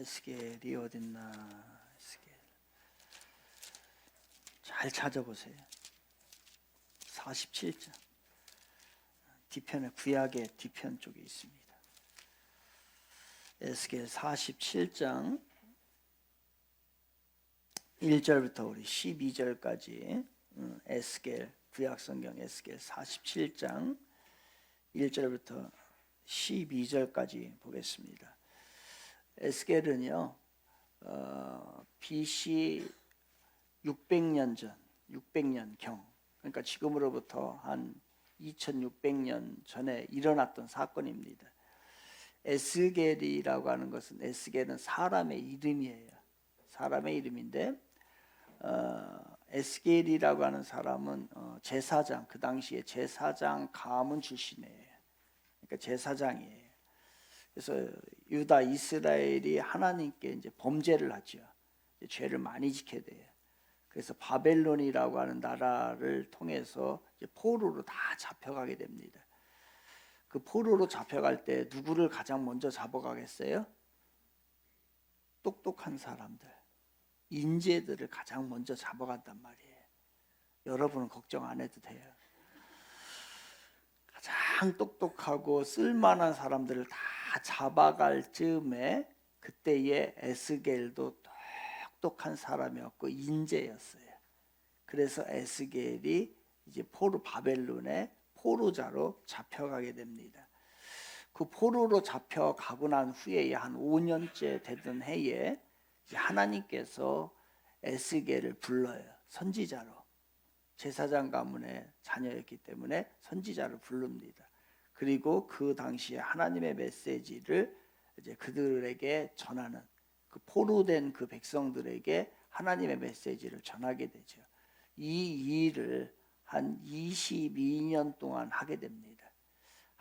에스겔이 어딨나. 에스겔 잘 찾아보세요. 47장 뒤편에, 구약의 뒤편 쪽에 있습니다. 에스겔 47장 1절부터 우리 12절까지 에스겔, 구약성경 에스겔 47장 1절부터 12절까지 보겠습니다. 에스겔은요 BC 600년 전, 600년경, 그러니까 지금으로부터 한 2600년 전에 일어났던 사건입니다. 에스겔이라고 하는 것은, 에스겔은 사람의 이름이에요. 사람의 이름인데 에스겔이라고 하는 사람은 제사장, 그 당시에 제사장 가문 출신이에요. 그러니까 제사장이에요. 그래서 유다 이스라엘이 하나님께 이제 범죄를 하죠. 이제 죄를 많이 지켜야 돼요. 그래서 바벨론이라고 하는 나라를 통해서 이제 포로로 다 잡혀가게 됩니다. 그 포로로 잡혀갈 때 누구를 가장 먼저 잡아가겠어요? 똑똑한 사람들, 인재들을 가장 먼저 잡아간단 말이에요. 여러분은 걱정 안 해도 돼요. 가장 똑똑하고 쓸만한 사람들을 다 잡아갈 즈음에 그때의 에스겔도 똑똑한 사람이었고 인재였어요. 그래서 에스겔이 이제 바벨론의 포로자로 잡혀가게 됩니다. 그 포로로 잡혀가고 난 후에 한 5년째 되던 해에 하나님께서 에스겔을 불러요. 선지자로. 제사장 가문의 자녀였기 때문에 선지자를 부릅니다. 그리고 그 당시에 하나님의 메시지를 이제 그들에게 전하는, 그 포로된 그 백성들에게 하나님의 메시지를 전하게 되죠. 이 일을 한 22년 동안 하게 됩니다.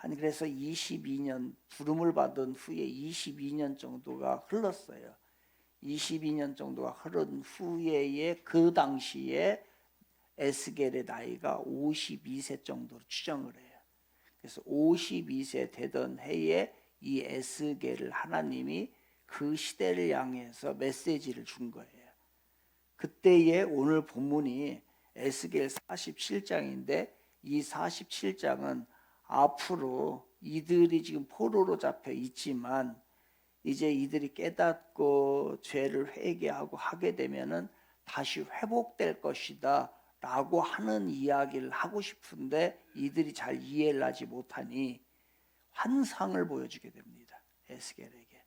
그래서 22년, 부름을 받은 후에 22년 정도가 흘렀어요. 22년 정도가 흐른 후에 그 당시에 에스겔의 나이가 52세 정도로 추정을 해요. 그래서 52세 되던 해에 이 에스겔을 하나님이 그 시대를 향해서 메시지를 준 거예요. 그때의 오늘 본문이 에스겔 47장인데 이 47장은 앞으로 이들이 지금 포로로 잡혀 있지만 이제 이들이 깨닫고 죄를 회개하고 하게 되면은 다시 회복될 것이다 라고 하는 이야기를 하고 싶은데 이들이 잘 이해를 하지 못하니 환상을 보여주게 됩니다. 에스겔에게.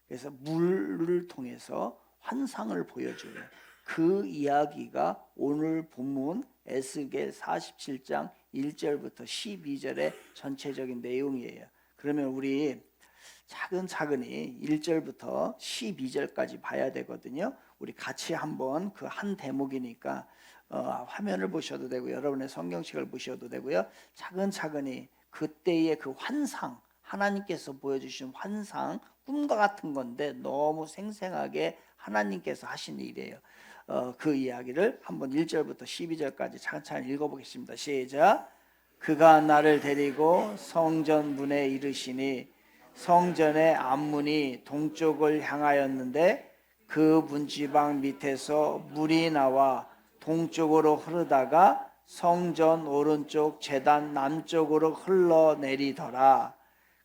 그래서 물을 통해서 환상을 보여줘요. 그 이야기가 오늘 본문 에스겔 47장 1절부터 12절의 전체적인 내용이에요. 그러면 우리 차근차근히 1절부터 12절까지 봐야 되거든요. 우리 같이 한번 그 한 대목이니까 화면을 보셔도 되고 여러분의 성경책을 보셔도 되고요. 차근차근히 그때의 그 환상, 하나님께서 보여주신 환상, 꿈과 같은 건데 너무 생생하게 하나님께서 하신 일이에요. 그 이야기를 한번 1절부터 12절까지 차근차근히 읽어보겠습니다. 시작. 그가 나를 데리고 성전 문에 이르시니 성전의 앞문이 동쪽을 향하였는데 그 문지방 밑에서 물이 나와 동쪽으로 흐르다가 성전 오른쪽 제단 남쪽으로 흘러내리더라.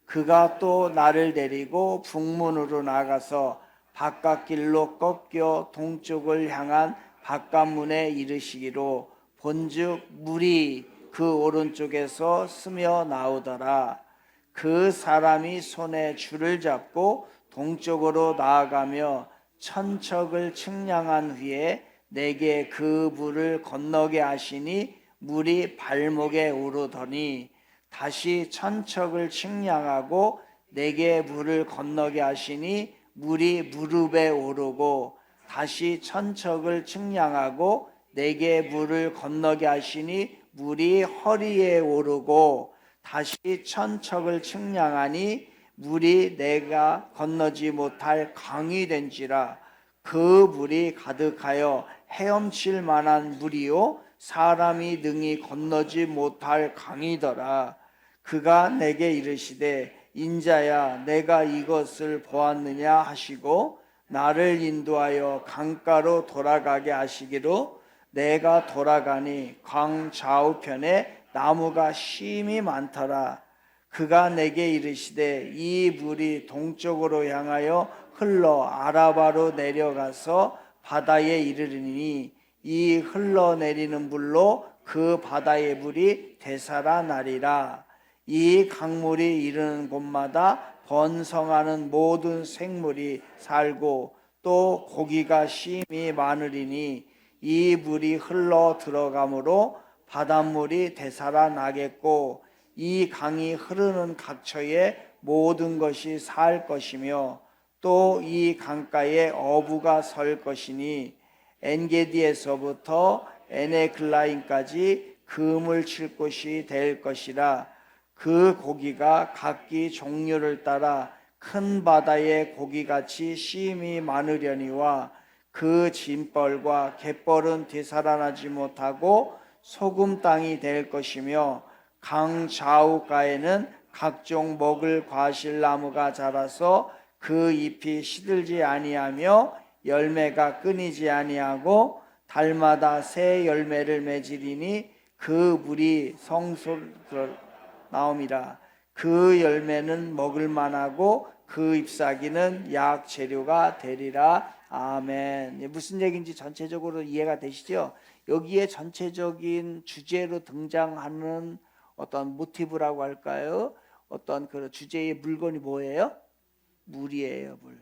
그가 또 나를 데리고 북문으로 나가서 바깥길로 꺾여 동쪽을 향한 바깥문에 이르시기로 본즉 물이 그 오른쪽에서 스며 나오더라. 그 사람이 손에 줄을 잡고 동쪽으로 나아가며 천척을 측량한 후에 내게 그 물을 건너게 하시니 물이 발목에 오르더니 다시 천척을 측량하고 내게 물을 건너게 하시니 물이 무릎에 오르고 다시 천척을 측량하고 내게 물을 건너게 하시니 물이 허리에 오르고 다시 천척을 측량하니 물이 내가 건너지 못할 강이 된지라. 그 물이 가득하여 헤엄칠 만한 물이요 사람이 능히 건너지 못할 강이더라. 그가 내게 이르시되 인자야 내가 이것을 보았느냐 하시고 나를 인도하여 강가로 돌아가게 하시기로 내가 돌아가니 강 좌우편에 나무가 심이 많더라. 그가 내게 이르시되 이 물이 동쪽으로 향하여 흘러 아라바로 내려가서 바다에 이르르니 이 흘러내리는 물로 그 바다의 물이 되살아나리라. 이 강물이 이르는 곳마다 번성하는 모든 생물이 살고 또 고기가 심히 많으리니 이 물이 흘러 들어가므로 바닷물이 되살아나겠고 이 강이 흐르는 각처에 모든 것이 살 것이며 또 이 강가에 어부가 설 것이니 엔게디에서부터 에네글라임까지 금을 칠 곳이 될 것이라. 그 고기가 각기 종류를 따라 큰 바다의 고기같이 심이 많으려니와 그 진벌과 갯벌은 되살아나지 못하고 소금 땅이 될 것이며 강 좌우가에는 각종 먹을 과실나무가 자라서 그 잎이 시들지 아니하며 열매가 끊이지 아니하고 달마다 새 열매를 맺으리니 그 물이 성소로 나옴이라. 그 열매는 먹을 만하고 그 잎사귀는 약 재료가 되리라. 아멘. 무슨 얘기인지 전체적으로 이해가 되시죠? 여기에 전체적인 주제로 등장하는 어떤 모티브라고 할까요? 어떤 그 주제의 물건이 뭐예요? 물이에요, 물.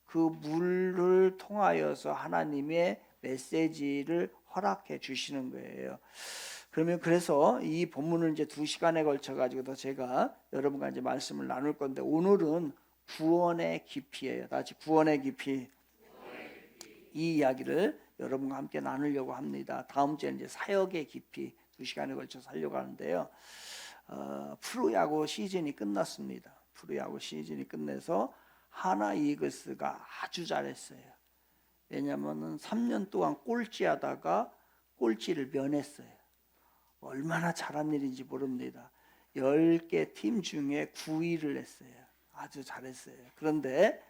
그 물을 통하여서 하나님의 메시지를 허락해 주시는 거예요. 그러면 그래서 이 본문을 이제 2시간에 걸쳐 가지고 제가 여러분과 이제 말씀을 나눌 건데 오늘은 구원의 깊이예요. 다시 구원의 깊이. 이 이야기를 여러분과 함께 나누려고 합니다. 다음 주에 이제 사역의 깊이 2시간에 걸쳐서 하려고 하는데요. 프로야구 시즌이 끝났습니다. 프로야구 시즌이 끝내서 하나 이글스가 아주 잘했어요. 왜냐하면 3년 동안 꼴찌하다가 꼴찌를 면했어요. 얼마나 잘한 일인지 모릅니다. 10개 팀 중에 9위를 했어요. 아주 잘했어요. 그런데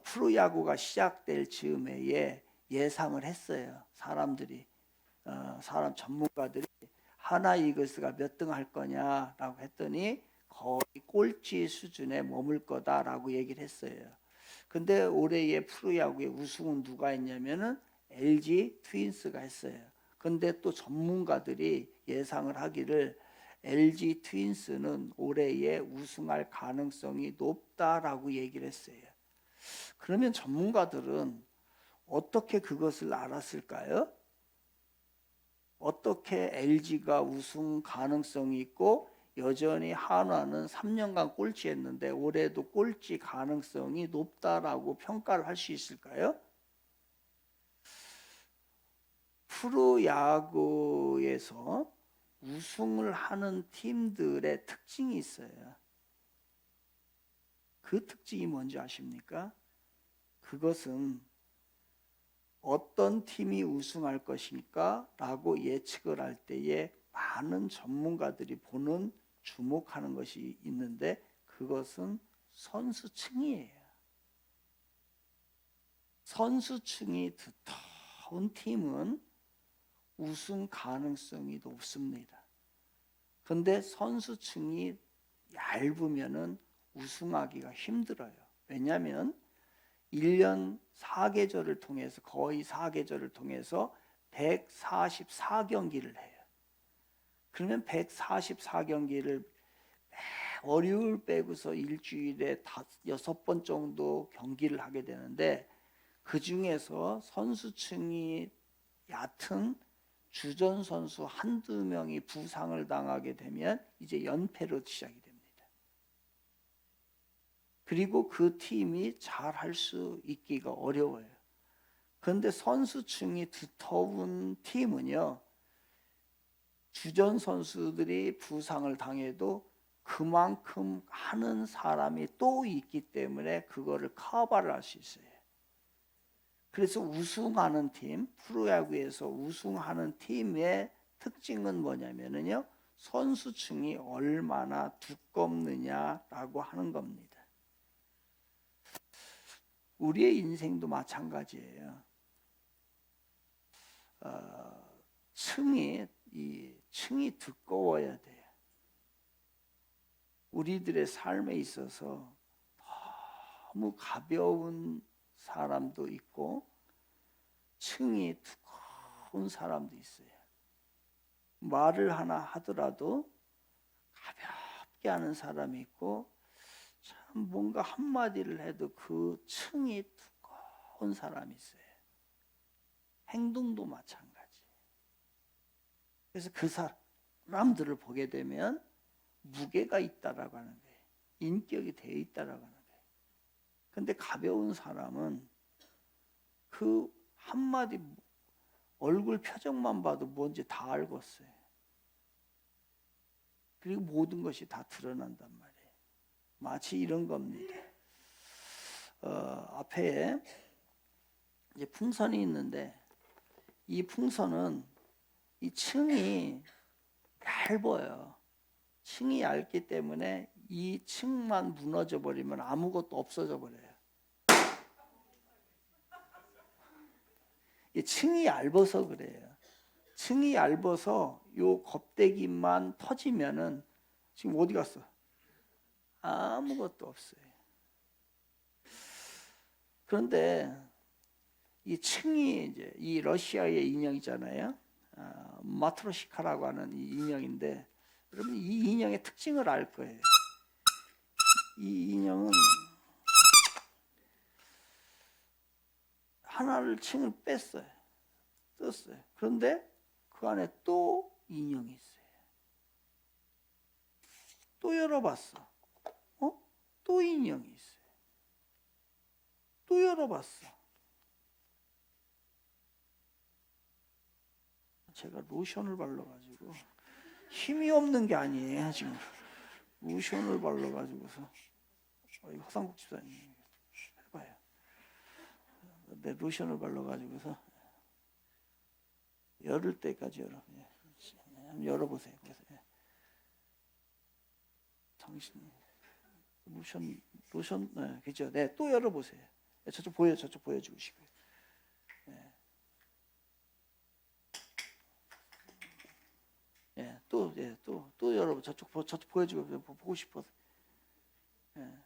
프로야구가 시작될 즈음에 예상을 했어요. 사람들이 사람 전문가들이 하나 이글스가 몇 등 할 거냐라고 했더니 거의 꼴찌 수준에 머물 거다라고 얘기를 했어요. 근데 올해의 프로야구의 우승은 누가 했냐면은 LG 트윈스가 했어요. 근데 또 전문가들이 예상을 하기를 LG 트윈스는 올해에 우승할 가능성이 높다라고 얘기를 했어요. 그러면 전문가들은 어떻게 그것을 알았을까요? 어떻게 LG가 우승 가능성이 있고 여전히 한화는 3년간 꼴찌했는데 올해도 꼴찌 가능성이 높다라고 평가를 할 수 있을까요? 프로야구에서 우승을 하는 팀들의 특징이 있어요. 그 특징이 뭔지 아십니까? 그것은 어떤 팀이 우승할 것일까? 라고 예측을 할 때에 많은 전문가들이 보는 주목하는 것이 있는데 그것은 선수층이에요. 선수층이 두터운 팀은 우승 가능성이 높습니다. 그런데 선수층이 얇으면은 우승하기가 힘들어요. 왜냐하면 1년 4계절을 통해서 거의 4계절을 통해서 144경기를 해요. 그러면 144경기를 월요일 빼고서 일주일에 6번 정도 경기를 하게 되는데 그 중에서 선수층이 얕은 주전 선수 한두 명이 부상을 당하게 되면 이제 연패로 시작이 됩니다. 그리고 그 팀이 잘할 수 있기가 어려워요. 그런데 선수층이 두터운 팀은요, 주전 선수들이 부상을 당해도 그만큼 하는 사람이 또 있기 때문에 그거를 커버를 할 수 있어요. 그래서 우승하는 팀, 프로야구에서 우승하는 팀의 특징은 뭐냐면요, 선수층이 얼마나 두껍느냐라고 하는 겁니다. 우리의 인생도 마찬가지예요. 층이 두꺼워야 돼요. 우리들의 삶에 있어서 너무 가벼운 사람도 있고 층이 두꺼운 사람도 있어요. 말을 하나 하더라도 가볍게 하는 사람이 있고 참 뭔가 한마디를 해도 그 층이 두꺼운 사람이 있어요. 행동도 마찬가지. 그래서 그 사람들을 보게 되면 무게가 있다라고 하는 거예요. 인격이 되어 있다라고 하는 거예요. 근데 가벼운 사람은 그 한마디 얼굴 표정만 봐도 뭔지 다 알겠어요. 그리고 모든 것이 다 드러난단 말이에요. 마치 이런 겁니다. 앞에 이제 풍선이 있는데 이 풍선은 이 층이 얇아요. 층이 얇기 때문에 이 층만 무너져 버리면 아무것도 없어져 버려요. 이 층이 얇아서 그래요. 층이 얇아서 요 껍데기만 터지면은 지금 어디 갔어? 아무것도 없어요. 그런데 이 층이 이제 이 러시아의 인형이잖아요. 마트로시카라고 하는 이 인형인데 여러분 이 인형의 특징을 알 거예요. 이 인형은 하나를 층을 뺐어요. 떴어요. 그런데 그 안에 또 인형이 있어요. 또 열어봤어. 또 인형이 있어요. 또 열어봤어. 제가 로션을 발라가지고 힘이 없는 게 아니에요 지금. 로션을 발라가지고서 허상국 집사님 해봐요. 내 로션을 발라가지고서 열을 때까지 열어. 한번 열어보세요. 당신 로션 네, 그죠? 네, 또 열어보세요. 저쪽 보여주고 싶어요. 네. 예, 또 열어보. 저쪽 보여주고 보고 싶어서. 예.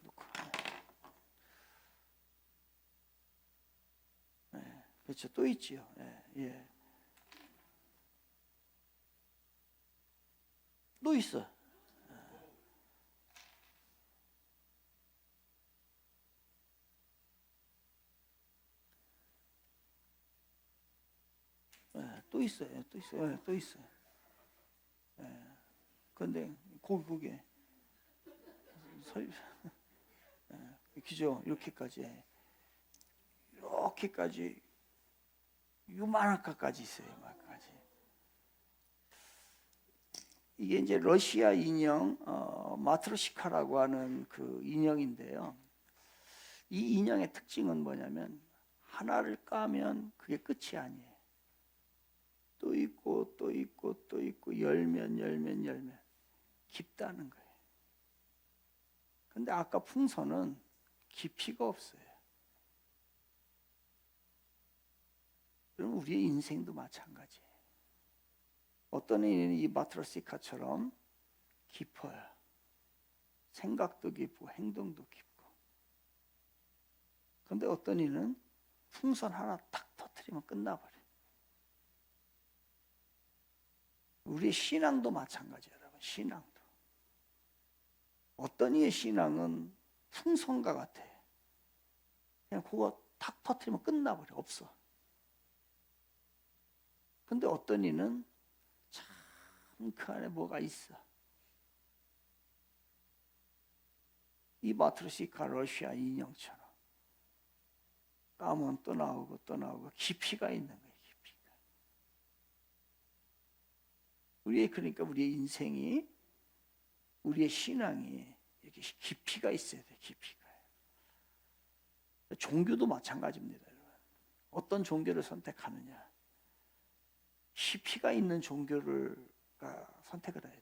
놓고. 그렇죠. 또 있지요. 예. 또 있어. 또 있어요. 또 있어요. 그런데 그게 그죠? 이렇게까지 요만한까지 있어요. 요만까지. 이게 이제 러시아 인형 마트로시카라고 하는 그 인형인데요. 이 인형의 특징은 뭐냐면 하나를 까면 그게 끝이 아니에요. 또 있고 열면 깊다는 거예요. 근데 아까 풍선은 깊이가 없어요. 그럼 우리의 인생도 마찬가지예요. 어떤 이는 이 마트로시카처럼 깊어요. 생각도 깊고 행동도 깊고. 그런데 어떤 이는 풍선 하나 탁 터뜨리면 끝나버려요. 우리의 신앙도 마찬가지예요, 여러분. 신앙도. 어떤 이의 신앙은 풍선과 같아. 그냥 그거 탁 터뜨리면 끝나버려. 없어. 근데 어떤 이는 참 그 안에 뭐가 있어. 이 마트로시카 러시아 인형처럼 까면 또 나오고 깊이가 있는 거예요. 깊이가. 그러니까 우리의 인생이 우리의 신앙이 이렇게 깊이가 있어야 돼. 깊이가. 종교도 마찬가지입니다. 여러분. 어떤 종교를 선택하느냐. 깊이가 있는 종교를 선택을 해야 돼.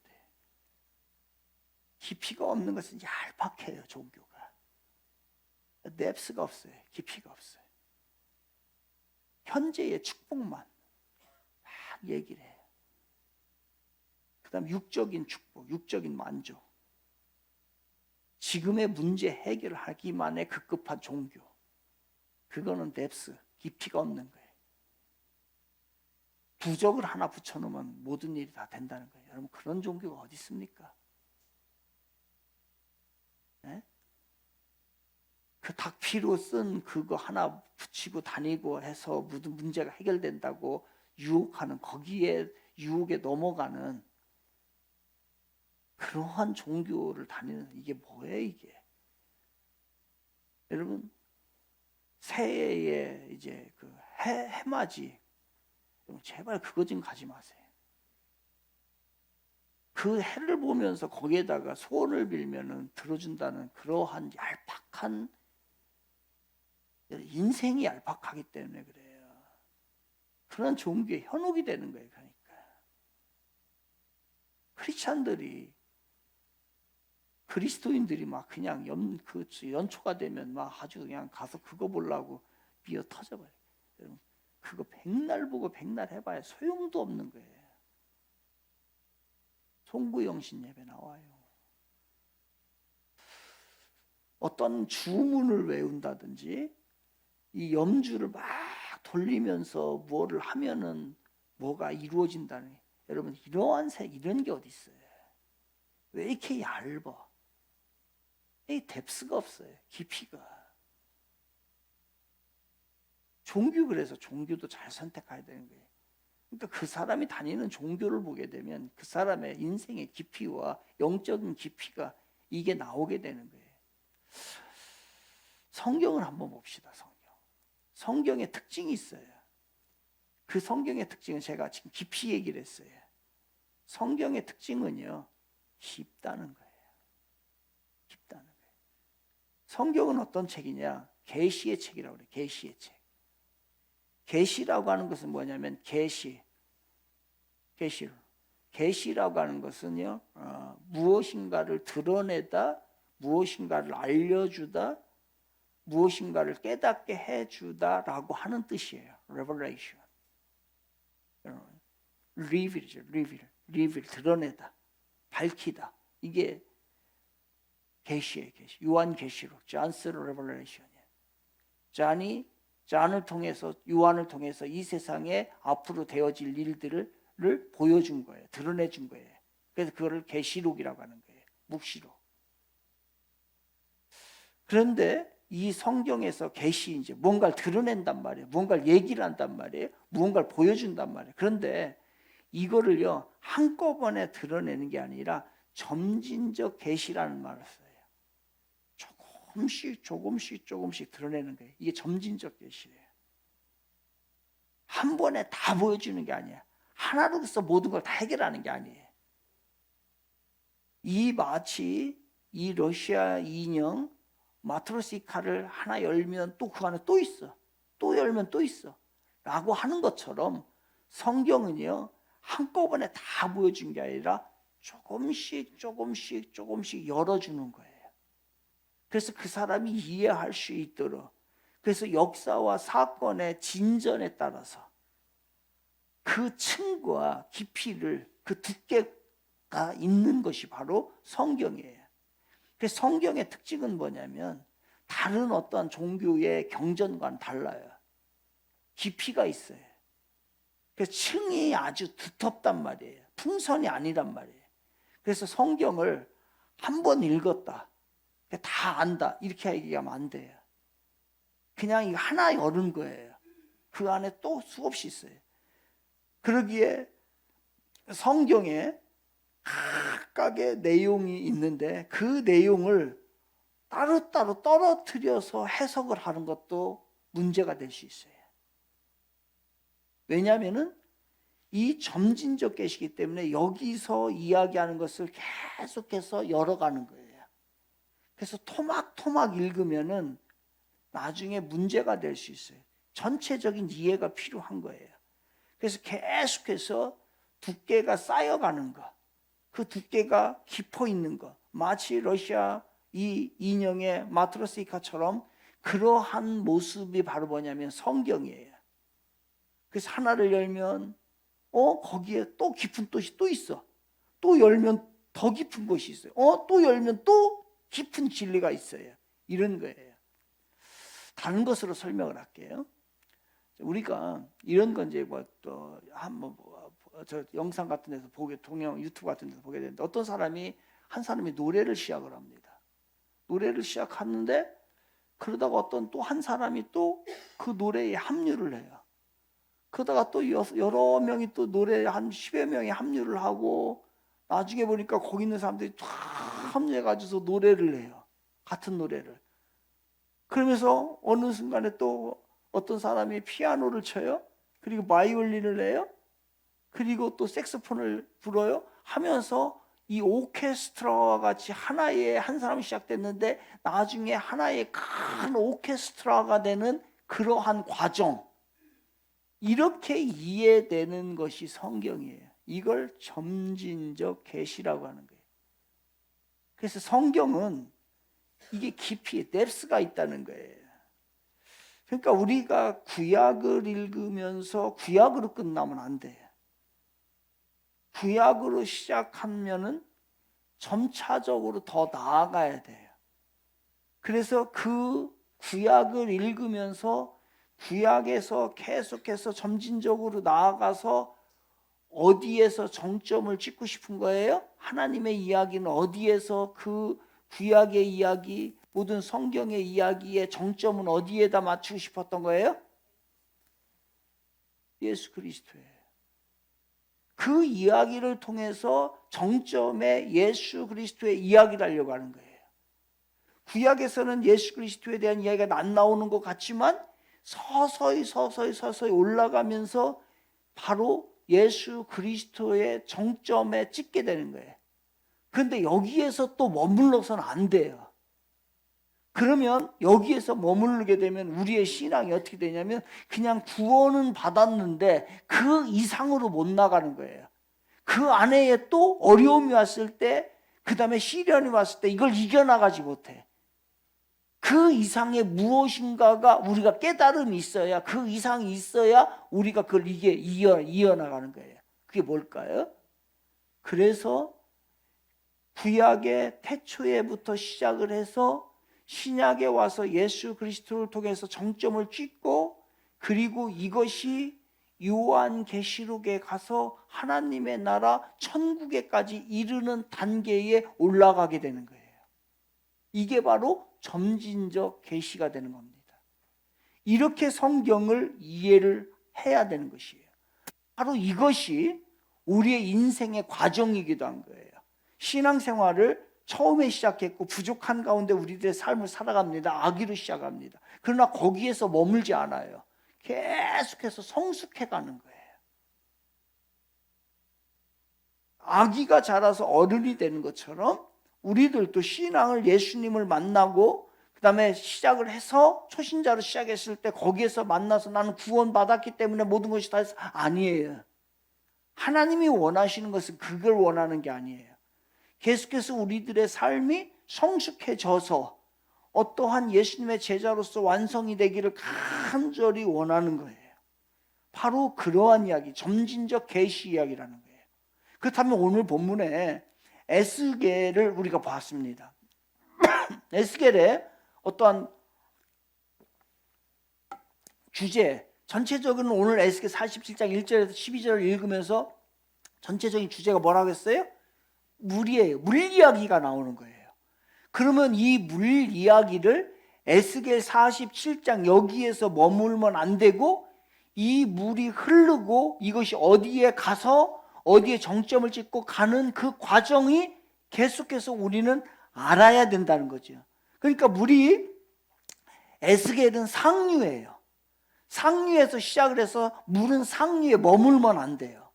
깊이가 없는 것은 얄팍해요. 종교가 뎁스가 없어요. 깊이가 없어요. 현재의 축복만 막 얘기를 해요. 그 다음 육적인 축복, 육적인 만족, 지금의 문제 해결을 하기만의 급급한 종교, 그거는 뎁스, 깊이가 없는 거예요. 부적을 하나 붙여놓으면 모든 일이 다 된다는 거예요. 여러분, 그런 종교가 어디 있습니까? 네? 그 닭피로 쓴 그거 하나 붙이고 다니고 해서 모든 문제가 해결된다고 유혹하는, 거기에 유혹에 넘어가는 그러한 종교를 다니는, 이게 뭐예요 이게? 여러분, 새해에 이제 그 해맞이, 제발 그거 좀 가지 마세요. 그 해를 보면서 거기에다가 소원을 빌면은 들어준다는 그러한 얄팍한, 인생이 얄팍하기 때문에 그래요. 그런 종교에 현혹이 되는 거예요. 그러니까 크리스찬들이, 그리스도인들이 막 그냥 연초가 되면 막 아주 그냥 가서 그거 보려고 미어 터져버려요. 여러분, 그거 백날 보고 백날 해봐야 소용도 없는 거예요. 송구영신 예배 나와요. 어떤 주문을 외운다든지 이 염주를 막 돌리면서 뭐를 하면은 뭐가 이루어진다는, 여러분, 이런 게 어디 있어요? 왜 이렇게 얇아? 이 뎁스가 없어요. 깊이가. 그래서 종교도 잘 선택해야 되는 거예요. 그러니까 그 사람이 다니는 종교를 보게 되면 그 사람의 인생의 깊이와 영적인 깊이가 이게 나오게 되는 거예요. 성경을 한번 봅시다. 성경의 특징이 있어요. 그 성경의 특징은 제가 지금 깊이 얘기를 했어요. 성경의 특징은요, 깊다는 거예요. 깊다는 거예요. 성경은 어떤 책이냐? 계시의 책이라고 그래요. 계시의 책. 계시라고 하는 것은 뭐냐면 계시라고 하는 것은요, 무엇인가를 드러내다, 무엇인가를 알려주다, 무엇인가를 깨닫게 해주다라고 하는 뜻이에요. Revelation. Reveal이죠. Reveal, 드러내다, 밝히다. 이게 계시예요. 계시. 요한 계시록, John's Revelation이에요. 요한을 통해서 이 세상에 앞으로 되어질 일들을 보여준 거예요. 드러내준 거예요. 그래서 그거를 계시록이라고 하는 거예요. 묵시록. 그런데 이 성경에서 계시, 이제 뭔가를 드러낸단 말이에요. 뭔가를 얘기를 한단 말이에요. 무언가를 보여준단 말이에요. 그런데 이거를요, 한꺼번에 드러내는 게 아니라 점진적 계시라는 말을 써요. 조금씩 드러내는 거예요. 이게 점진적 계시예요. 한 번에 다 보여주는 게 아니야. 하나로서 모든 걸 다 해결하는 게 아니에요. 마치 이 러시아 인형 마트로시카를 하나 열면 또 그 안에 또 있어. 또 열면 또 있어. 라고 하는 것처럼 성경은요, 한꺼번에 다 보여준 게 아니라 조금씩 열어주는 거예요. 그래서 그 사람이 이해할 수 있도록, 그래서 역사와 사건의 진전에 따라서 그 층과 깊이를, 그 두께가 있는 것이 바로 성경이에요. 그래서 성경의 특징은 뭐냐면 다른 어떤 종교의 경전과는 달라요. 깊이가 있어요. 그래서 층이 아주 두텁단 말이에요. 풍선이 아니란 말이에요. 그래서 성경을 한 번 읽었다, 다 안다, 이렇게 얘기하면 안 돼요. 그냥 이거 하나 열은 거예요. 그 안에 또 수없이 있어요. 그러기에 성경에 각각의 내용이 있는데 그 내용을 따로따로 떨어뜨려서 해석을 하는 것도 문제가 될 수 있어요. 왜냐하면 이 점진적 계시기 때문에 여기서 이야기하는 것을 계속해서 열어가는 거예요. 그래서 토막토막 읽으면은 나중에 문제가 될 수 있어요. 전체적인 이해가 필요한 거예요. 그래서 계속해서 두께가 쌓여가는 거, 그 두께가 깊어 있는 거, 마치 러시아 이 인형의 마트로스이카처럼 그러한 모습이 바로 뭐냐면 성경이에요. 그래서 하나를 열면 거기에 또 깊은 뜻이 또 있어. 또 열면 더 깊은 것이 있어요. 또 열면 또 깊은 진리가 있어요. 이런 거예요. 다른 것으로 설명을 할게요. 우리가 이런 건 이제 또 한번 저 영상 같은 데서 동영 유튜브 같은 데서 보게 되는데, 어떤 사람이 한 사람이 노래를 시작을 합니다. 노래를 시작하는데 그러다가 어떤 또 한 사람이 또 그 노래에 합류를 해요. 그러다가 또 여러 명이 또 노래에 한 10여 명이 합류를 하고, 나중에 보니까 거기 있는 사람들이 다 합류해가지고 노래를 해요. 같은 노래를. 그러면서 어느 순간에 또 어떤 사람이 피아노를 쳐요. 그리고 바이올린을 내요. 그리고 또 색소폰을 불어요. 하면서 이 오케스트라와 같이 하나의 한 사람이 시작됐는데 나중에 하나의 큰 오케스트라가 되는 그러한 과정, 이렇게 이해되는 것이 성경이에요. 이걸 점진적 계시라고 하는 거예요. 그래서 성경은 이게 깊이 뎁스가 있다는 거예요. 그러니까 우리가 구약을 읽으면서 구약으로 끝나면 안 돼요. 구약으로 시작하면은 점차적으로 더 나아가야 돼요. 그래서 그 구약을 읽으면서 구약에서 계속해서 점진적으로 나아가서 어디에서 정점을 찍고 싶은 거예요? 하나님의 이야기는 어디에서, 그 구약의 이야기, 모든 성경의 이야기의 정점은 어디에다 맞추고 싶었던 거예요? 예수 그리스도예요. 그 이야기를 통해서 정점에 예수 그리스도의 이야기를 하려고 하는 거예요. 구약에서는 예수 그리스도에 대한 이야기가 안 나오는 것 같지만 서서히 올라가면서 바로 예수 그리스도의 정점에 찍게 되는 거예요. 그런데 여기에서 또 머물러서는 안 돼요. 그러면 여기에서 머무르게 되면 우리의 신앙이 어떻게 되냐면 그냥 구원은 받았는데 그 이상으로 못 나가는 거예요. 그 안에 또 어려움이 왔을 때, 그 다음에 시련이 왔을 때 이걸 이겨나가지 못해. 그 이상의 무엇인가가 우리가 깨달음이 있어야, 그 이상이 있어야 우리가 그걸 이어나가는 거예요. 그게 뭘까요? 그래서 구약의 태초에부터 시작을 해서 신약에 와서 예수 그리스도를 통해서 정점을 찍고, 그리고 이것이 요한계시록에 가서 하나님의 나라 천국에까지 이르는 단계에 올라가게 되는 거예요. 이게 바로 점진적 계시가 되는 겁니다. 이렇게 성경을 이해를 해야 되는 것이에요. 바로 이것이 우리의 인생의 과정이기도 한 거예요. 신앙생활을 처음에 시작했고 부족한 가운데 우리들의 삶을 살아갑니다. 아기로 시작합니다. 그러나 거기에서 머물지 않아요. 계속해서 성숙해가는 거예요. 아기가 자라서 어른이 되는 것처럼 우리들도 신앙을, 예수님을 만나고 그 다음에 시작을 해서 초신자로 시작했을 때 거기에서 만나서 나는 구원받았기 때문에 모든 것이 다 했어. 아니에요. 하나님이 원하시는 것은 그걸 원하는 게 아니에요. 계속해서 우리들의 삶이 성숙해져서 어떠한 예수님의 제자로서 완성이 되기를 간절히 원하는 거예요. 바로 그러한 이야기, 점진적 계시 이야기라는 거예요. 그렇다면 오늘 본문에 에스겔을 우리가 봤습니다. 에스겔의 어떠한 주제, 전체적으로는 오늘 에스겔 47장 1절에서 12절을 읽으면서 전체적인 주제가 뭐라고 했어요? 물이에요. 물 이야기가 나오는 거예요. 그러면 이 물 이야기를 에스겔 47장 여기에서 머물면 안 되고, 이 물이 흐르고 이것이 어디에 가서 어디에 정점을 찍고 가는 그 과정이 계속해서 우리는 알아야 된다는 거죠. 그러니까 물이, 에스겔은 상류예요. 상류에서 시작을 해서 물은 상류에 머물면 안 돼요.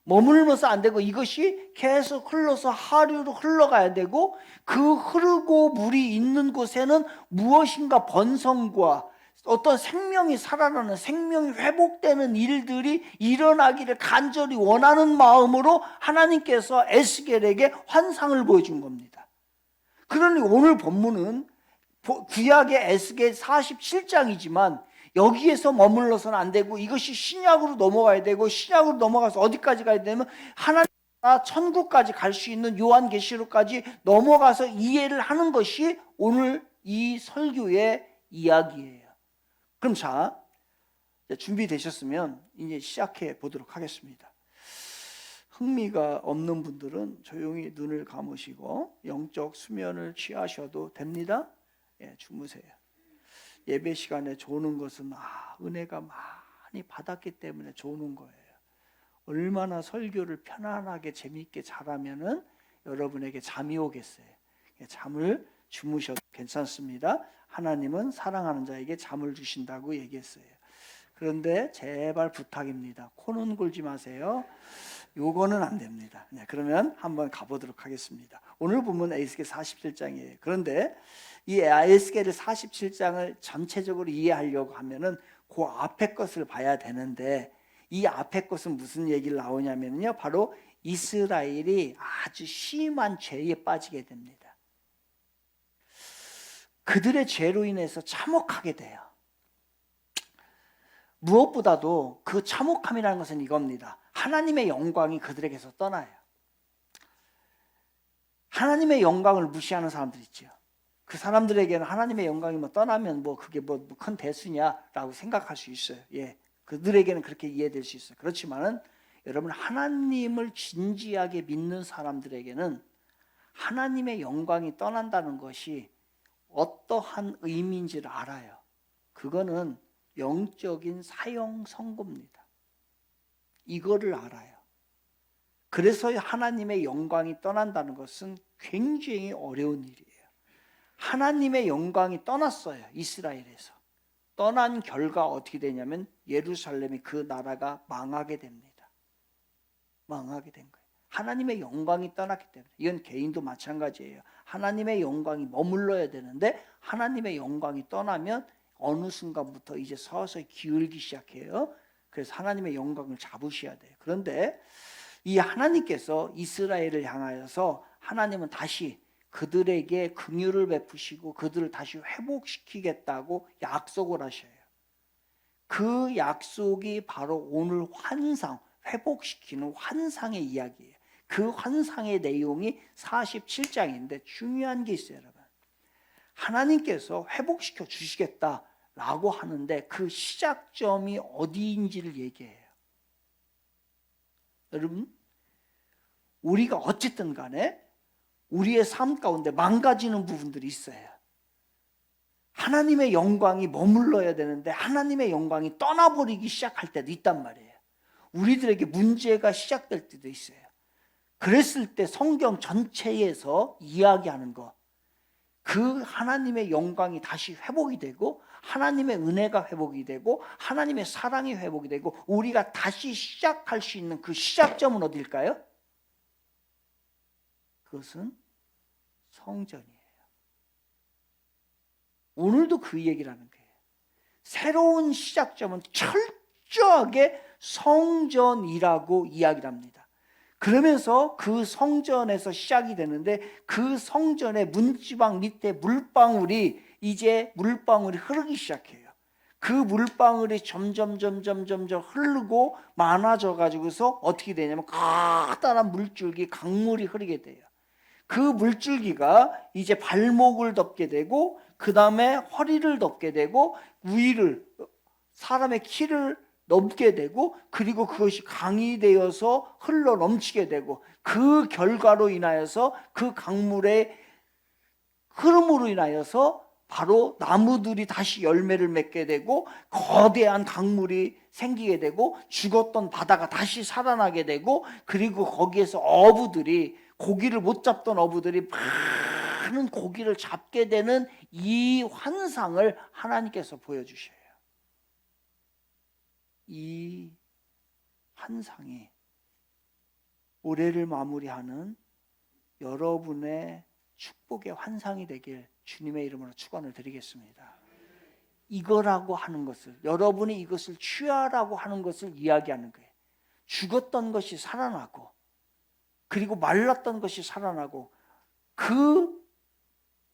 머물면서 안 되고 이것이 계속 흘러서 하류로 흘러가야 되고, 그 흐르고 물이 있는 곳에는 무엇인가 번성과 어떤 생명이 살아나는, 생명이 회복되는 일들이 일어나기를 간절히 원하는 마음으로 하나님께서 에스겔에게 환상을 보여준 겁니다. 그러니 오늘 본문은 구약의 에스겔 47장이지만 여기에서 머물러서는 안 되고 이것이 신약으로 넘어가야 되고, 신약으로 넘어가서 어디까지 가야 되냐면 하나님 나라 천국까지 갈 수 있는 요한계시록까지 넘어가서 이해를 하는 것이 오늘 이 설교의 이야기예요. 그럼 자, 준비되셨으면 이제 시작해 보도록 하겠습니다. 흥미가 없는 분들은 조용히 눈을 감으시고 영적 수면을 취하셔도 됩니다. 주무세요. 예배 시간에 조는 것은 은혜가 많이 받았기 때문에 조는 거예요. 얼마나 설교를 편안하게 재미있게 잘하면은 여러분에게 잠이 오겠어요. 잠을 주무셔도 괜찮습니다. 하나님은 사랑하는 자에게 잠을 주신다고 얘기했어요. 그런데 제발 부탁입니다. 코는 골지 마세요. 요거는 안 됩니다. 그러면 한번 가보도록 하겠습니다. 오늘 보면 에스겔 47장이에요. 그런데 이 에스겔 47장을 전체적으로 이해하려고 하면은 그 앞에 것을 봐야 되는데, 이 앞에 것은 무슨 얘기를 나오냐면요, 바로 이스라엘이 아주 심한 죄에 빠지게 됩니다. 그들의 죄로 인해서 참혹하게 돼요. 무엇보다도 그 참혹함이라는 것은 이겁니다. 하나님의 영광이 그들에게서 떠나요. 하나님의 영광을 무시하는 사람들 있죠. 그 사람들에게는 하나님의 영광이 떠나면 그게 큰 대수냐라고 생각할 수 있어요. 그들에게는 그렇게 이해될 수 있어요. 그렇지만은 여러분, 하나님을 진지하게 믿는 사람들에게는 하나님의 영광이 떠난다는 것이 어떠한 의미인지를 알아요. 그거는 영적인 사형 선고입니다. 이거를 알아요. 그래서 하나님의 영광이 떠난다는 것은 굉장히 어려운 일이에요. 하나님의 영광이 떠났어요. 이스라엘에서. 떠난 결과 어떻게 되냐면 예루살렘이, 그 나라가 망하게 됩니다. 망하게 된 거예요. 하나님의 영광이 떠났기 때문에. 이건 개인도 마찬가지예요. 하나님의 영광이 머물러야 되는데 하나님의 영광이 떠나면 어느 순간부터 이제 서서히 기울기 시작해요. 그래서 하나님의 영광을 잡으셔야 돼요. 그런데 이 하나님께서 이스라엘을 향하여서 하나님은 다시 그들에게 긍휼을 베푸시고 그들을 다시 회복시키겠다고 약속을 하셔요. 그 약속이 바로 오늘 환상, 회복시키는 환상의 이야기예요. 그 환상의 내용이 47장인데 중요한 게 있어요, 여러분. 하나님께서 회복시켜 주시겠다라고 하는데 그 시작점이 어디인지를 얘기해요. 여러분, 우리가 어쨌든 간에 우리의 삶 가운데 망가지는 부분들이 있어요. 하나님의 영광이 머물러야 되는데 하나님의 영광이 떠나버리기 시작할 때도 있단 말이에요. 우리들에게 문제가 시작될 때도 있어요. 그랬을 때 성경 전체에서 이야기하는 것, 그 하나님의 영광이 다시 회복이 되고 하나님의 은혜가 회복이 되고 하나님의 사랑이 회복이 되고 우리가 다시 시작할 수 있는 그 시작점은 어딜까요? 그것은 성전이에요. 오늘도 그 얘기를 하는 거예요. 새로운 시작점은 철저하게 성전이라고 이야기를 합니다. 그러면서 그 성전에서 시작이 되는데 그 성전의 문지방 밑에 물방울이 이제 물방울이 흐르기 시작해요. 그 물방울이 점점 흐르고 많아져 가지고서 어떻게 되냐면 커다란 물줄기, 강물이 흐르게 돼요. 그 물줄기가 이제 발목을 덮게 되고 그 다음에 허리를 덮게 되고 위를, 사람의 키를 넘게 되고 그리고 그것이 강이 되어서 흘러 넘치게 되고 그 결과로 인하여서 그 강물의 흐름으로 인하여서 바로 나무들이 다시 열매를 맺게 되고 거대한 강물이 생기게 되고 죽었던 바다가 다시 살아나게 되고 그리고 거기에서 어부들이, 고기를 못 잡던 어부들이 많은 고기를 잡게 되는 이 환상을 하나님께서 보여주셔요. 이 환상이 올해를 마무리하는 여러분의 축복의 환상이 되길 주님의 이름으로 축원을 드리겠습니다. 이거라고 하는 것을, 여러분이 이것을 취하라고 하는 것을 이야기하는 거예요. 죽었던 것이 살아나고, 그리고 말랐던 것이 살아나고, 그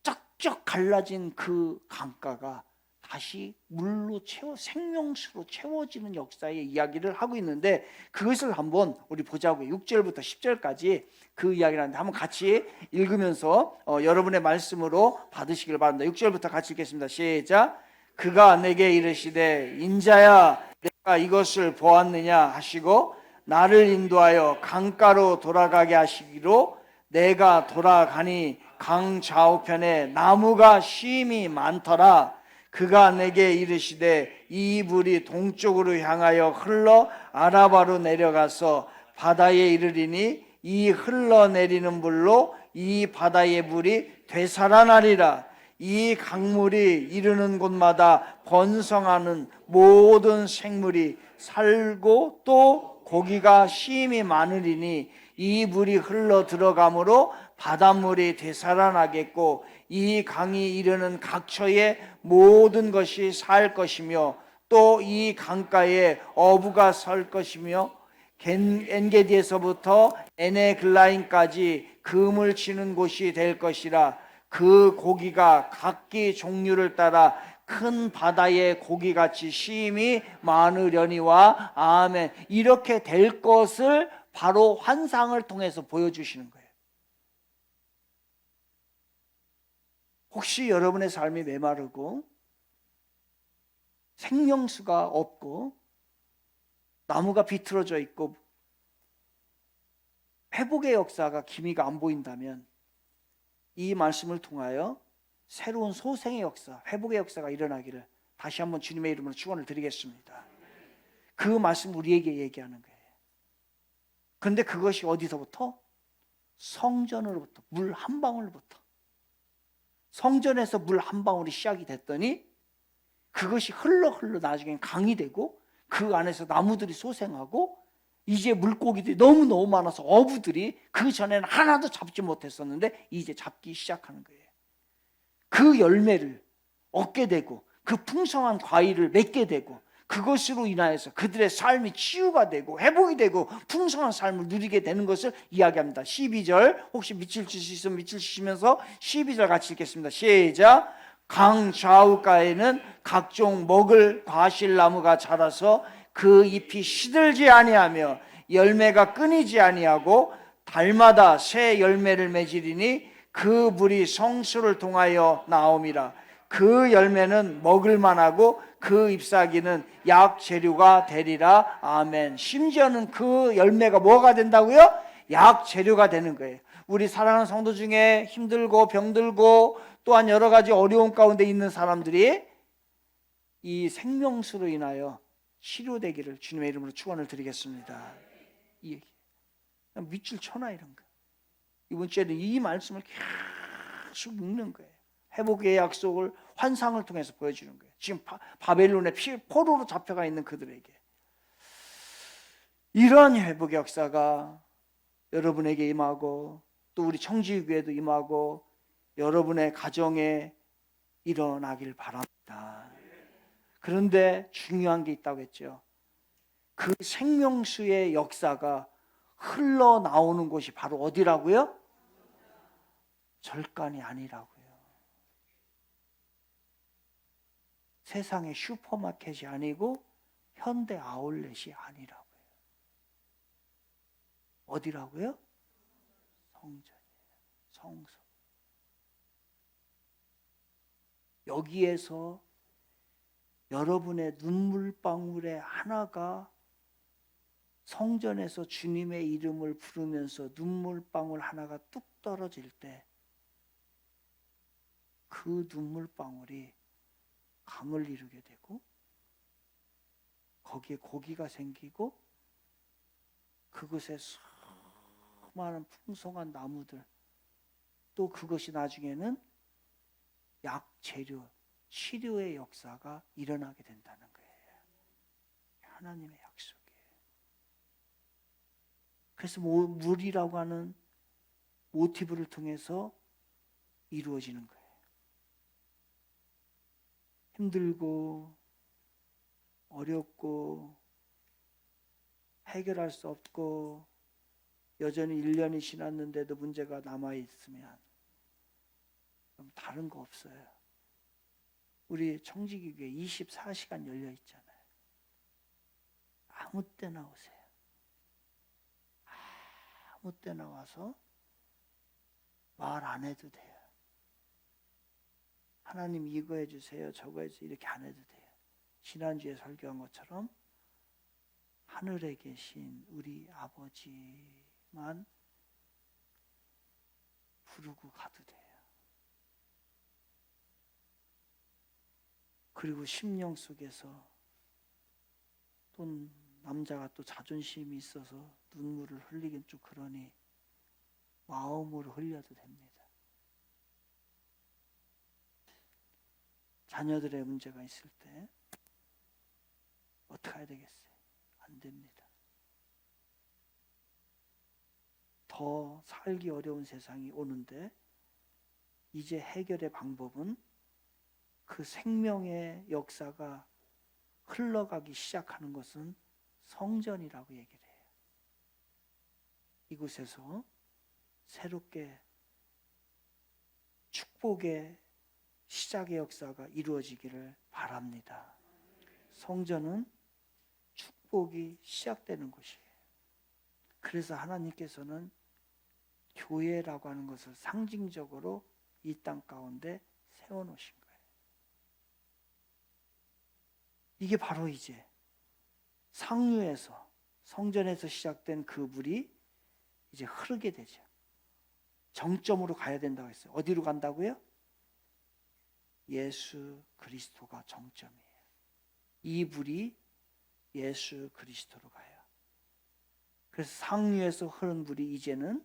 쩍쩍 갈라진 그 강가가 다시 물로 생명수로 채워지는 역사의 이야기를 하고 있는데, 그것을 한번 우리 보자고요. 6절부터 10절까지 그 이야기를 하는데 한번 같이 읽으면서 여러분의 말씀으로 받으시길 바랍니다. 6절부터 같이 읽겠습니다. 시작. 그가 내게 이르시되 인자야 내가 이것을 보았느냐 하시고 나를 인도하여 강가로 돌아가게 하시기로 내가 돌아가니 강 좌우편에 나무가 심이 많더라. 그가 내게 이르시되 이 물이 동쪽으로 향하여 흘러 아라바로 내려가서 바다에 이르리니 이 흘러내리는 물로 이 바다의 물이 되살아나리라. 이 강물이 이르는 곳마다 번성하는 모든 생물이 살고 또 고기가 심이 많으리니 이 물이 흘러 들어가므로 바닷물이 되살아나겠고 이 강이 이르는 각처의 모든 것이 살 것이며 또 이 강가에 어부가 설 것이며 엔게디에서부터 에네글라임까지 금을 치는 곳이 될 것이라. 그 고기가 각기 종류를 따라 큰 바다의 고기같이 심이 많으려니와 아멘. 이렇게 될 것을 바로 환상을 통해서 보여주시는 거예요. 혹시 여러분의 삶이 메마르고 생명수가 없고 나무가 비틀어져 있고 회복의 역사가 기미가 안 보인다면 이 말씀을 통하여 새로운 소생의 역사, 회복의 역사가 일어나기를 다시 한번 주님의 이름으로 축원을 드리겠습니다. 그 말씀 우리에게 얘기하는 거예요. 그런데 그것이 어디서부터? 성전으로부터, 물 한 방울부터. 성전에서 물 한 방울이 시작이 됐더니 그것이 흘러 나중엔 강이 되고 그 안에서 나무들이 소생하고 이제 물고기들이 너무너무 많아서 어부들이 그 전에는 하나도 잡지 못했었는데 이제 잡기 시작하는 거예요. 그 열매를 얻게 되고 그 풍성한 과일을 맺게 되고 그것으로 인하여서 그들의 삶이 치유가 되고 회복이 되고 풍성한 삶을 누리게 되는 것을 이야기합니다. 12절 혹시 밑줄 칠 수 있으면 밑줄 치시면서 12절 같이 읽겠습니다. 시작. 강 좌우가에는 각종 먹을 과실나무가 자라서 그 잎이 시들지 아니하며 열매가 끊이지 아니하고 달마다 새 열매를 맺으리니 그 물이 성수를 통하여 나옴이라. 그 열매는 먹을 만하고 그 잎사귀는 약 재료가 되리라. 아멘. 심지어는 그 열매가 뭐가 된다고요? 약 재료가 되는 거예요. 우리 사랑하는 성도 중에 힘들고 병들고 또한 여러 가지 어려움 가운데 있는 사람들이 이 생명수로 인하여 치료되기를 주님의 이름으로 축원을 드리겠습니다. 이 얘기. 밑줄 쳐놔 이런 거. 이번 주에는 이 말씀을 계속 읽는 거예요. 회복의 약속을 환상을 통해서 보여주는 거예요. 지금 바벨론의 포로로 잡혀가 있는 그들에게 이러한 회복의 역사가 여러분에게 임하고 또 우리 청지교회도 임하고 여러분의 가정에 일어나길 바랍니다. 그런데 중요한 게 있다고 했죠. 그 생명수의 역사가 흘러나오는 곳이 바로 어디라고요? 절간이 아니라고요. 세상의 슈퍼마켓이 아니고 현대 아울렛이 아니라고요. 어디라고요? 성전이에요. 성소. 여기에서 여러분의 눈물방울의 하나가 성전에서 주님의 이름을 부르면서 눈물방울 하나가 뚝 떨어질 때 그 눈물방울이 강을 이루게 되고 거기에 고기가 생기고 그것에 수많은 풍성한 나무들 또 그것이 나중에는 약 재료, 치료의 역사가 일어나게 된다는 거예요. 하나님의 약속이에요. 그래서 물이라고 하는 모티브를 통해서 이루어지는 거예요. 힘들고 어렵고 해결할 수 없고 여전히 1년이 지났는데도 문제가 남아있으면 그럼 다른 거 없어요. 우리 청지기교회 24시간 열려 있잖아요. 아무 때나 오세요. 아무 때나 와서 말 안 해도 돼요. 하나님 이거 해주세요, 저거 해주세요 이렇게 안 해도 돼요. 지난주에 설교한 것처럼 하늘에 계신 우리 아버지만 부르고 가도 돼요. 그리고 심령 속에서 또 남자가 또 자존심이 있어서 눈물을 흘리긴 좀 그러니 마음으로 흘려도 됩니다. 자녀들의 문제가 있을 때 어떻게 해야 되겠어요? 안 됩니다. 더 살기 어려운 세상이 오는데 이제 해결의 방법은 그 생명의 역사가 흘러가기 시작하는 것은 성전이라고 얘기를 해요. 이곳에서 새롭게 축복의 시작의 역사가 이루어지기를 바랍니다. 성전은 축복이 시작되는 곳이에요. 그래서 하나님께서는 교회라고 하는 것을 상징적으로 이 땅 가운데 세워놓으신 거예요. 이게 바로 이제 상류에서 성전에서 시작된 그 물이 이제 흐르게 되죠. 정점으로 가야 된다고 했어요. 어디로 간다고요? 예수 그리스도가 정점이에요. 이 물이 예수 그리스도로 가요. 그래서 상류에서 흐른 물이 이제는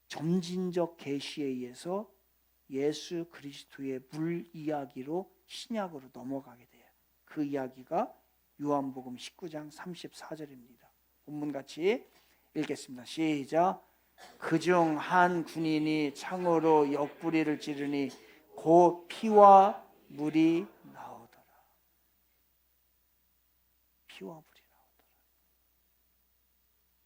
점진적 계시에 의해서 예수 그리스도의 물 이야기로 신약으로 넘어가게 돼요. 그 이야기가 요한복음 19장 34절입니다. 본문 같이 읽겠습니다. 시작. 그중 한 군인이 창으로 옆구리를 찌르니 곧 피와 물이 나오더라. 피와 물이 나오더라.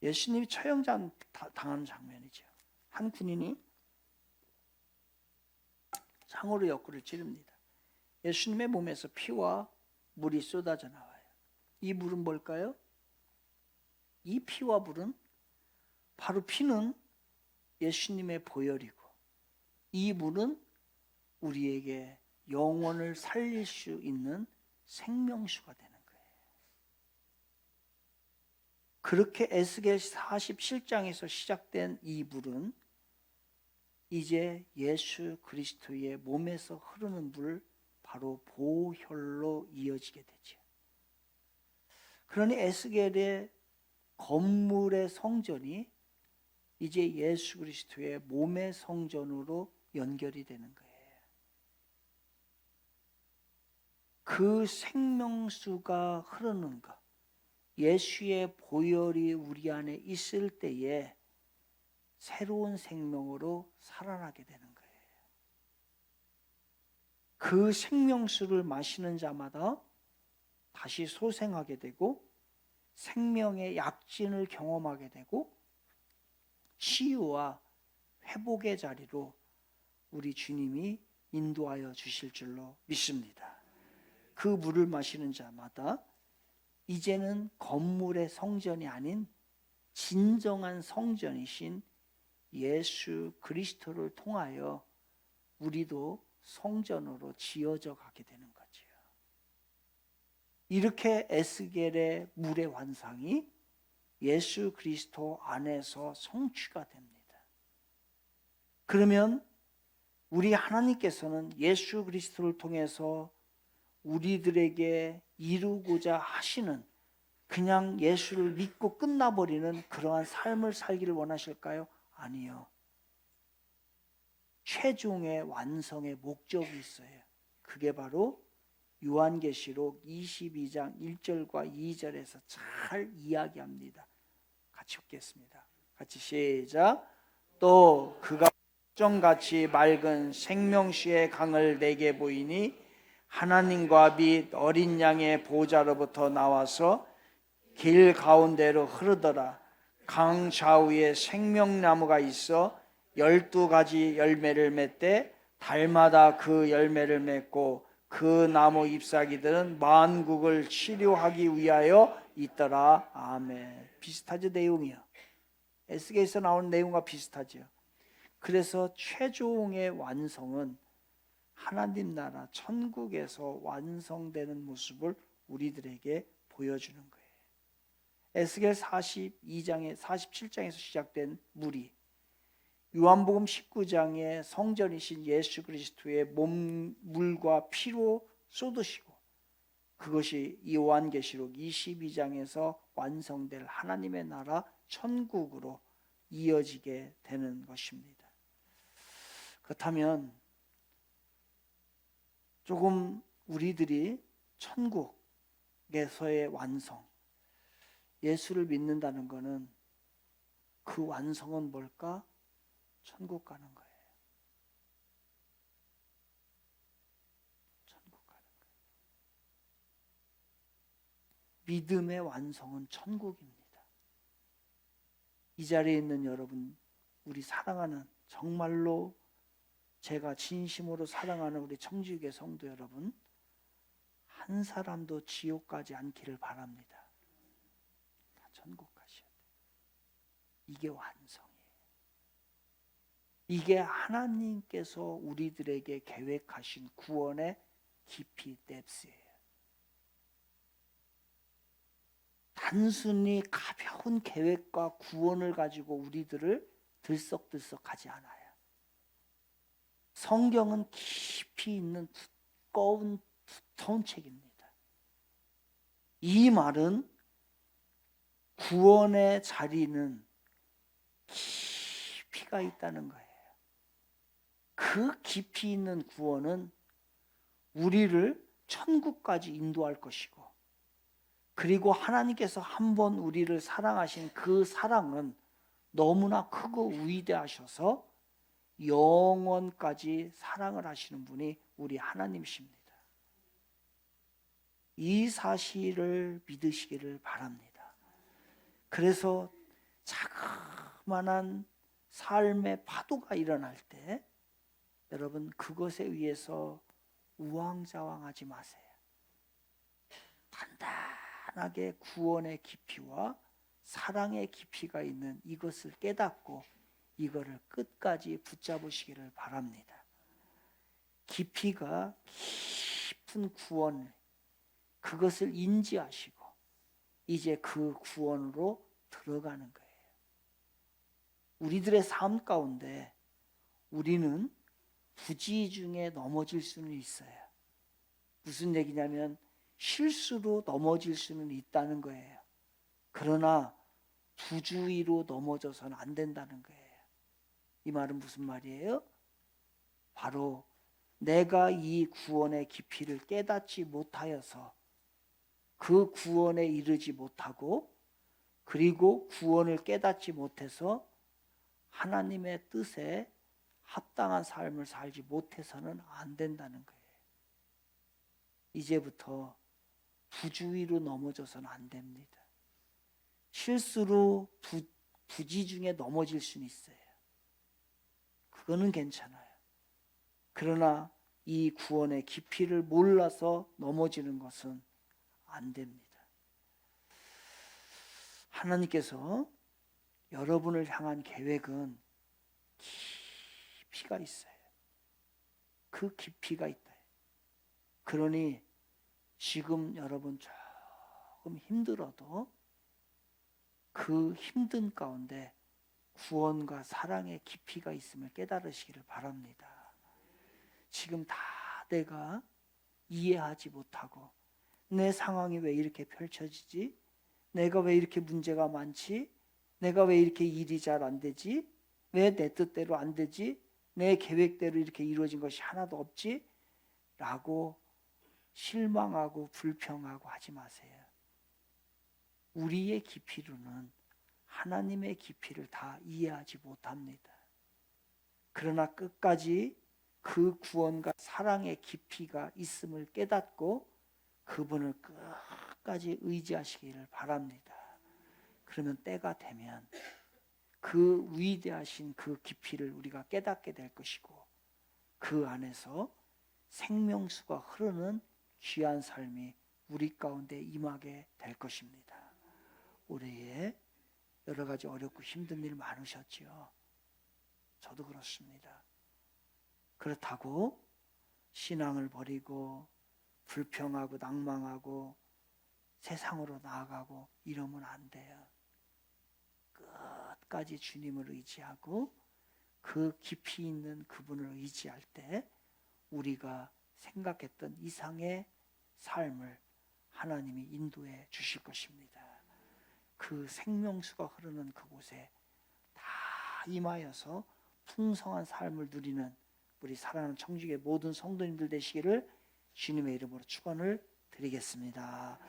예수님이 처형전 당하는 장면이죠. 한 군인이 창으로 옆구리를 찌릅니다. 예수님의 몸에서 피와 물이 쏟아져 나와요. 이 물은 뭘까요? 이 피와 물은 바로 피는 예수님의 보혈이고 이 물은 우리에게 영혼을 살릴 수 있는 생명수가 되는 거예요. 그렇게 에스겔 47장에서 시작된 이 물은 이제 예수 그리스도의 몸에서 흐르는 물 바로 보혈로 이어지게 되죠. 그러니 에스겔의 건물의 성전이 이제 예수 그리스도의 몸의 성전으로 연결이 되는 거예요. 그 생명수가 흐르는 것, 예수의 보혈이 우리 안에 있을 때에 새로운 생명으로 살아나게 되는 거예요. 그 생명수를 마시는 자마다 다시 소생하게 되고 생명의 약진을 경험하게 되고 치유와 회복의 자리로 우리 주님이 인도하여 주실 줄로 믿습니다. 그 물을 마시는 자마다 이제는 건물의 성전이 아닌 진정한 성전이신 예수 그리스도를 통하여 우리도 성전으로 지어져 가게 되는 거죠. 이렇게 에스겔의 물의 환상이 예수 그리스도 안에서 성취가 됩니다. 그러면 우리 하나님께서는 예수 그리스도를 통해서 우리들에게 이루고자 하시는 그냥 예수를 믿고 끝나버리는 그러한 삶을 살기를 원하실까요? 아니요. 최종의 완성의 목적이 있어요. 그게 바로 요한계시록 22장 1절과 2절에서 잘 이야기합니다. 같이 읽겠습니다. 같이 시작. 또 그가 정같이 맑은 생명수의 강을 내게 보이니 하나님과 및 어린 양의 보좌로부터 나와서 길 가운데로 흐르더라. 강 좌우에 생명나무가 있어 12가지 열매를 맺되 달마다 그 열매를 맺고 그 나무 잎사귀들은 만국을 치료하기 위하여 있더라. 아멘. 비슷하죠, 내용이요. 에스겔에서 나오는 내용과 비슷하죠. 그래서 최종의 완성은 하나님 나라 천국에서 완성되는 모습을 우리들에게 보여주는 거예요. 에스겔 42장에 47장에서 시작된 무리, 요한복음 19장에 성전이신 예수 그리스도의 몸, 물과 피로 쏟으시고, 그것이 요한계시록 22장에서 완성될 하나님의 나라 천국으로 이어지게 되는 것입니다. 그렇다면 조금 우리들이 천국에서의 완성, 예수를 믿는다는 것은 그 완성은 뭘까? 천국 가는 거예요. 천국 가는 거예요. 믿음의 완성은 천국입니다. 이 자리에 있는 여러분, 우리 사랑하는, 정말로 제가 진심으로 사랑하는 우리 청지교회 성도 여러분, 한 사람도 지옥 가지 않기를 바랍니다. 다 천국 가셔야 돼요. 이게 완성이에요. 이게 하나님께서 우리들에게 계획하신 구원의 깊이, 뎁스예요. 단순히 가벼운 계획과 구원을 가지고 우리들을 들썩들썩하지 않아요. 성경은 깊이 있는 두꺼운 두터운 책입니다. 이 말은 구원의 자리는 깊이가 있다는 거예요. 그 깊이 있는 구원은 우리를 천국까지 인도할 것이고, 그리고 하나님께서 한번 우리를 사랑하신 그 사랑은 너무나 크고 위대하셔서 영원까지 사랑을 하시는 분이 우리 하나님이십니다. 이 사실을 믿으시기를 바랍니다. 그래서 자그마한 삶의 파도가 일어날 때 여러분, 그것에 의해서 우왕좌왕하지 마세요. 단단하게 구원의 깊이와 사랑의 깊이가 있는 이것을 깨닫고 이거를 끝까지 붙잡으시기를 바랍니다. 깊이가 깊은 구원, 그것을 인지하시고 이제 그 구원으로 들어가는 거예요. 우리들의 삶 가운데 우리는 부지 중에 넘어질 수는 있어요. 무슨 얘기냐면 실수로 넘어질 수는 있다는 거예요. 그러나 부주의로 넘어져서는 안 된다는 거예요. 이 말은 무슨 말이에요? 바로 내가 이 구원의 깊이를 깨닫지 못하여서 그 구원에 이르지 못하고, 그리고 구원을 깨닫지 못해서 하나님의 뜻에 합당한 삶을 살지 못해서는 안 된다는 거예요. 이제부터 부주의로 넘어져서는 안 됩니다. 실수로 부지 중에 넘어질 수는 있어요. 그거는 괜찮아요. 그러나 이 구원의 깊이를 몰라서 넘어지는 것은 안 됩니다. 하나님께서 여러분을 향한 계획은 깊이가 있어요. 그 깊이가 있다. 그러니 지금 여러분 조금 힘들어도 그 힘든 가운데 구원과 사랑의 깊이가 있음을 깨달으시기를 바랍니다. 지금 다 내가 이해하지 못하고 내 상황이 왜 이렇게 펼쳐지지? 내가 왜 이렇게 문제가 많지? 내가 왜 이렇게 일이 잘 안 되지? 왜 내 뜻대로 안 되지? 내 계획대로 이렇게 이루어진 것이 하나도 없지? 라고 실망하고 불평하고 하지 마세요. 우리의 깊이로는 하나님의 깊이를 다 이해하지 못합니다. 그러나 끝까지 그 구원과 사랑의 깊이가 있음을 깨닫고 그분을 끝까지 의지하시기를 바랍니다. 그러면 때가 되면 그 위대하신 그 깊이를 우리가 깨닫게 될 것이고 그 안에서 생명수가 흐르는 귀한 삶이 우리 가운데 임하게 될 것입니다. 올해에 여러 가지 어렵고 힘든 일 많으셨지요. 저도 그렇습니다. 그렇다고 신앙을 버리고 불평하고 낭망하고 세상으로 나아가고 이러면 안 돼요. 끝까지 주님을 의지하고 그 깊이 있는 그분을 의지할 때 우리가 생각했던 이상의 삶을 하나님이 인도해 주실 것입니다. 그 생명수가 흐르는 그곳에 다 임하여서 풍성한 삶을 누리는 우리 사랑하는 청주의 모든 성도님들 되시기를 주님의 이름으로 축원을 드리겠습니다.